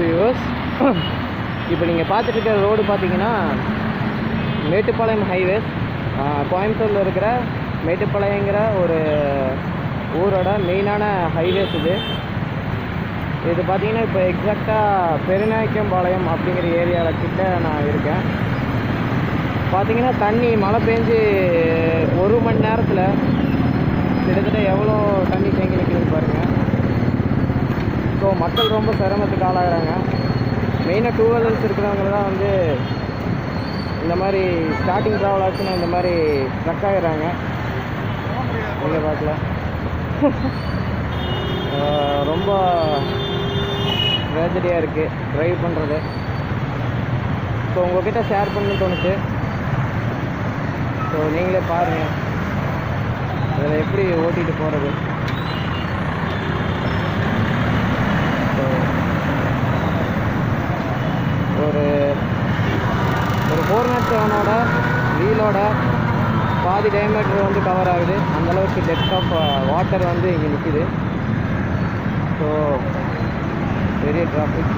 Viewers, இப்போ நீங்கள் பார்த்துட்டு இருக்கிற ரோடு பார்த்தீங்கன்னா மேட்டுப்பாளையம் ஹைவேஸ், கோயம்புத்தூரில் இருக்கிற மேட்டுப்பாளையங்கிற ஒரு ஊரோட மெயினான ஹைவேஸ் இது பார்த்தீங்கன்னா இப்போ எக்ஸாக்டாக பெருநாயக்கம்பாளையம் அப்படிங்கிற ஏரியாவில் கிட்ட நான் இருக்கேன். பார்த்தீங்கன்னா தண்ணி மழை பெஞ்சு 1 மணி நேரத்தில் கிட்டத்தட்ட எவ்வளோ தண்ணி தேங்கி நிற்குதுன்னு பாருங்கள். ஸோ மக்கள் ரொம்ப சிரமத்துக்கு ஆளாகிறாங்க. மெயினாக 2 வீலர்ஸ் இருக்கிறவங்க தான் வந்து இந்த மாதிரி ஸ்டார்டிங் ட்ராவல் ஆச்சுன்னா இந்த மாதிரி ஸ்ட்ரக் ஆகிடுறாங்க. இங்கே பார்க்கலாம் ரொம்ப ட்ராஜடியாக இருக்குது ட்ரைவ் பண்ணுறது. ஸோ உங்கள்கிட்ட ஷேர் பண்ணணும்னு தோணுச்சு. ஸோ நீங்களே பாருங்கள் அதில் எப்படி ஓட்டிகிட்டு போகிறது. ஸோ ஒரு 407ஓட வீலோட பாதி டயமீட்டர் வந்து கவர் ஆகுது. அந்தளவுக்கு டெப்த் ஆஃப் வாட்டர் வந்து இங்கே நிற்கிது. ஸோ பெரிய டிராஃபிக்.